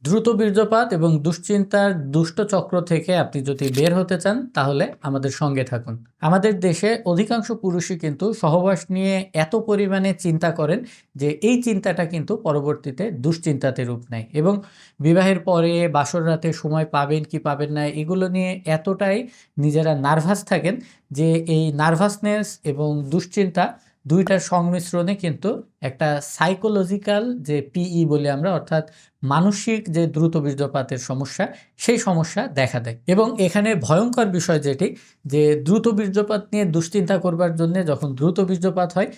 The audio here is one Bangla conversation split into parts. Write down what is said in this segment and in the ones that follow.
দ্রুত বীর্যপাত এবং দুশ্চিন্তার দুষ্ট চক্র থেকে আপনি যদি বের হতে চান তাহলে আমাদের সঙ্গে থাকুন। আমাদের দেশে অধিকাংশ পুরুষই কিন্তু সহবাস নিয়ে এত পরিমাণে চিন্তা করেন যে এই চিন্তাটা কিন্তু পরবর্তীতে দুশ্চিন্তাতে রূপ নেয় এবং বিবাহের পরে বাসর রাতে সময় পাবেন কি পাবেন না এগুলো নিয়ে এতটাই নিজেরা নার্ভাস থাকেন যে এই নার্ভাসনেস এবং দুশ্চিন্তা দুইটার সংমিশ্রণে কিন্তু একটা সাইকোলজিক্যাল যে পিই বলি আমরা, অর্থাৎ মানসিক যে দ্রুত বীর্যপাতের সমস্যা, সেই সমস্যা দেখা দেয়। এবং এখানে ভয়ঙ্কর বিষয় যেটি, যে দ্রুত বীর্যপাত নিয়ে দুশ্চিন্তা করবার জন্য যখন দ্রুত বীর্যপাত হয়,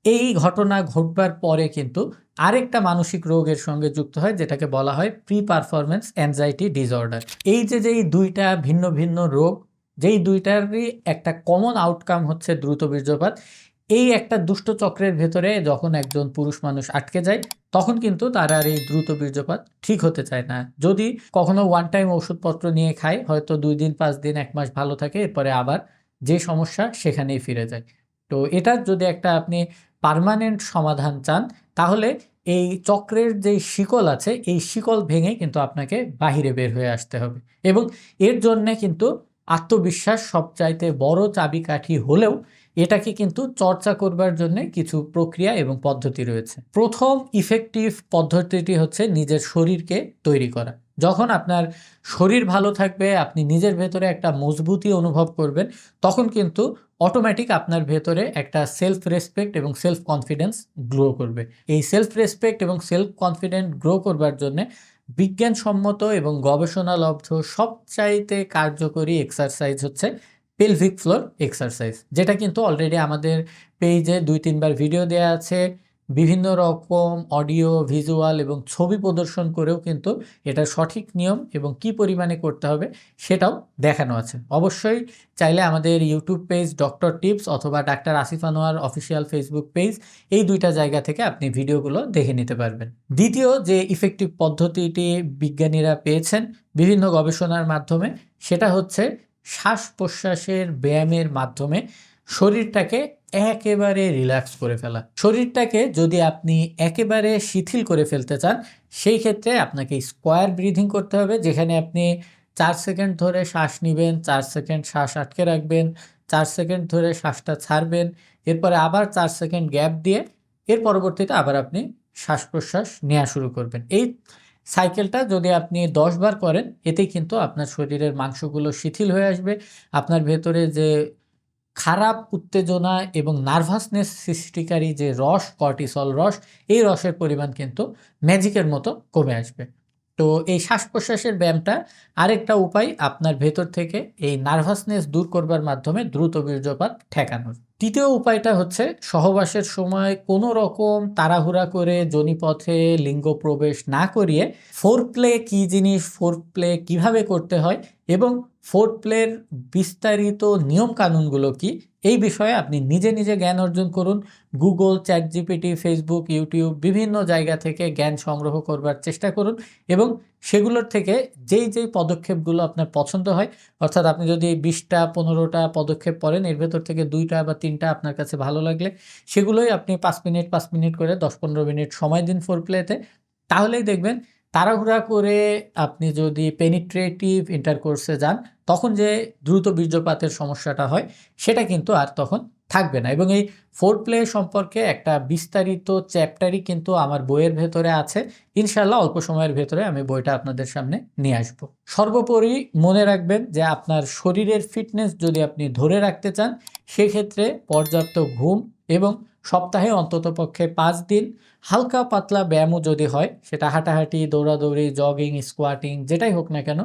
এই ঘটনা ঘটবার পরে কিন্তু আরেকটা মানসিক রোগের সঙ্গে যুক্ত হয়, যেটাকে বলা হয় প্রি পারফরমেন্স অ্যাংজাইটি ডিসঅর্ডার। এই যেই দুইটা ভিন্ন ভিন্ন রোগ, যেই দুইটারই একটা কমন আউটকাম হচ্ছে দ্রুত বীর্যপাত, এই একটা দুষ্ট চক্রের ভেতরে যখন একজন পুরুষ মানুষ আটকে যায়, তখন কিন্তু তার আর এই দ্রুত বীর্যপাত ঠিক হতে চায় না। যদি কখনো ওয়ান টাইম ওষুধপত্র নিয়ে খায়, হয়তো 2 দিন 5 দিন 1 মাস ভালো থাকে, এরপরে আবার যে সমস্যা সেখানেই ফিরে যায়। তো এটার যদি একটা আপনি পার্মানেন্ট সমাধান চান, তাহলে এই চক্রের যেই শিকল আছে, এই শিকল ভেঙে কিন্তু আপনাকে বাহিরে বের হয়ে আসতে হবে। এবং এর জন্যে কিন্তু আত্মবিশ্বাস সবচাইতে বড় চাবিকাঠি হলেও এটাকে কিন্তু চর্চা করবার জন্য কিছু প্রক্রিয়া এবং পদ্ধতি রয়েছে। প্রথম ইফেক্টিভ পদ্ধতিটি হচ্ছে নিজের শরীরকে তৈরি করা। যখন আপনার শরীর ভালো থাকবে, আপনি নিজের ভেতরে একটা মজবুতি অনুভব করবেন, তখন কিন্তু অটোমেটিক আপনার ভেতরে একটা সেলফ রেসপেক্ট এবং সেলফ কনফিডেন্স গ্রো করবে। এই সেলফ রেসপেক্ট এবং সেলফ কনফিডেন্ট গ্রো করবার জন্য বিজ্ঞানসম্মত এবং গবেষণালব্ধ সবচাইতে কার্যকরী এক্সারসাইজ হচ্ছে পেলভিক ফ্লোর এক্সারসাইজ, যেটা কিন্তু অলরেডি আমাদের পেজে 2-3 বার ভিডিও দেয়া আছে। বিভিন্ন রকম অডিও, ভিজুয়াল এবং ছবি প্রদর্শন করেও কিন্তু এটার সঠিক নিয়ম এবং কি পরিমাণে করতে হবে সেটাও দেখানো আছে। অবশ্যই চাইলে আমাদের ইউটিউব পেজ ডক্টর টিপস অথবা doctor Asif Anwar official Facebook page, এই দুইটা জায়গা থেকে আপনি ভিডিওগুলো দেখে নিতে পারবেন। দ্বিতীয় যে ইফেক্টিভ পদ্ধতিটি বিজ্ঞানীরা পেয়েছেন বিভিন্ন গবেষণার মাধ্যমে, সেটা হচ্ছে শ্বাস প্রশ্বাসের ব্যায়ামের মাধ্যমে শরীরটাকে একেবারে রিল্যাক্স করে ফেলা। শরীরটাকে যদি আপনি একেবারে শিথিল করে ফেলতে চান, সেই ক্ষেত্রে আপনাকে স্কোয়ার ব্রিথিং করতে হবে, যেখানে আপনি 4 সেকেন্ড ধরে শ্বাস নিবেন, 4 সেকেন্ড শ্বাস আটকে রাখবেন, 4 সেকেন্ড ধরে শ্বাসটা ছাড়বেন, এরপরে আবার 4 সেকেন্ড গ্যাপ দিয়ে এর পরবর্তীতে আবার আপনি শ্বাস প্রশ্বাস নেওয়া শুরু করবেন। এই সাইকেলটা যদি আপনি 10 বার করেন, এতেই কিন্তু আপনার শরীরের মাংসগুলো শিথিল হয়ে আসবে। আপনার ভেতরে যে খারাপ উত্তেজনা এবং নার্ভাসনেস সৃষ্টিকারী যে রস, কর্টিসল রস, এই রসের পরিমাণ কিন্তু ম্যাজিকের মতো কমে আসবে। তো এই শ্বাস-প্রশ্বাসের ব্যায়ামটা আরেকটা উপায় আপনার ভেতর থেকে এই নার্ভাসনেস দূর করবার মাধ্যমে দ্রুত বীর্যপাত ঠেকানোর। তৃতীয় উপায়টা হচ্ছে সহবাসের সময় কোনো রকম তাড়াহুড়া করে যোনিপথে লিঙ্গ প্রবেশ না করিয়ে ফোরপ্লে কী জিনিস, ফোরপ্লে কিভাবে করতে হয় এবং ফোরপ্লের বিস্তারিত নিয়মকানুনগুলো কি, এই বিষয়ে আপনি নিজে নিজে জ্ঞান অর্জন করুন। গুগল, চ্যাটজিপিটি, ফেসবুক, ইউটিউব বিভিন্ন জায়গা থেকে জ্ঞান সংগ্রহ করবার চেষ্টা করুন এবং সেগুলোর থেকে যেই পদক্ষেপগুলো আপনার পছন্দ হয়, অর্থাৎ আপনি যদি 20টা 15টা পদক্ষেপ পড়েন, এর ভেতর থেকে 2টা বা 3টা আপনার কাছে ভালো লাগলে সেগুলোই আপনি 5 মিনিট 5 মিনিট করে 10-15 মিনিট সময় দিন ফোরপ্লেতে। তাহলেই দেখবেন তাড়াহুড়া করে আপনি যদি পেনিট্রেটিভ ইন্টারকোর্সে যান, তখন যে দ্রুত বীর্যপাতের সমস্যাটা হয় সেটা কিন্তু আর তখন থাকবে না। এবং এই ফোরপ্লে সম্পর্কে একটা বিস্তারিত চ্যাপ্টারই কিন্তু আমার বইয়ের ভেতরে আছে। ইনশাআল্লাহ অল্প সময়ের ভেতরে আমি বইটা আপনাদের সামনে নিয়ে আসব। সর্বোপরি মনে রাখবেন যে আপনার শরীরের ফিটনেস যদি আপনি ধরে রাখতে চান, সেক্ষেত্রে পর্যাপ্ত ঘুম এবং সপ্তাহে অন্ততপক্ষে 5 দিন হালকা পাতলা ব্যায়ামও যদি হয়, সেটা হাঁটাহাঁটি, দৌড়াদৌড়ি, জগিং, স্কোয়াটিং যেটাই হোক না কেন,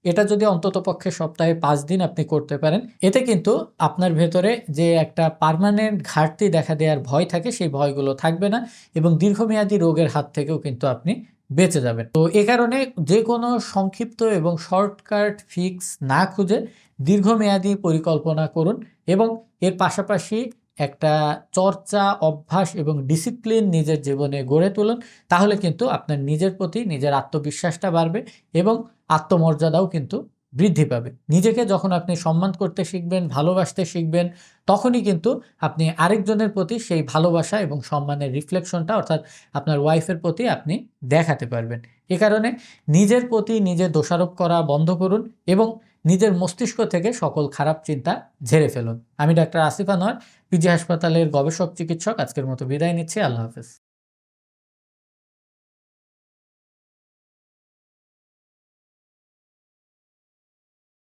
এটা যদি অন্ততপক্ষে সপ্তাহে 5 দিন আপনি করতে পারেন, এতে কিন্তু আপনার ভেতরে যে একটা পার্মানেন্ট ঘাটতি দেখা দেওয়ার ভয় থাকে, সেই ভয়গুলো থাকবে না এবং দীর্ঘমেয়াদী রোগের হাত থেকেও কিন্তু আপনি বেঁচে যাবেন। তো এ কারণে যে কোনো সংক্ষিপ্ত এবং শর্টকাট ফিক্স না খুঁজে দীর্ঘমেয়াদী পরিকল্পনা করুন এবং এর পাশাপাশি একটা চর্চা, অভ্যাস এবং ডিসিপ্লিন নিজের জীবনে গড়ে তুলুন। তাহলে কিন্তু আপনার নিজের প্রতি নিজের আত্মবিশ্বাসটা বাড়বে এবং আত্মমর্যাদাও কিন্তু বৃদ্ধি পাবে। নিজেকে যখন আপনি সম্মান করতে শিখবেন, ভালোবাসতে শিখবেন, তখনই কিন্তু আপনি আরেকজনের প্রতি সেই ভালোবাসা এবং সম্মানের রিফ্লেকশনটা অর্থাৎ আপনার ওয়াইফের প্রতি আপনি দেখাতে পারবেন। এ কারণে নিজের প্রতি নিজে দোষারোপ করা বন্ধ করুন এবং নিজের মস্তিষ্ক থেকে সকল খারাপ চিন্তা ঝেড়ে ফেলুন। আমি ডাক্তার আসিফ আনোয়ার, পিজি হাসপাতালের গবেষক চিকিৎসক। আজকের মতো বিদায় নিচ্ছি। আল্লাহ হাফেজ।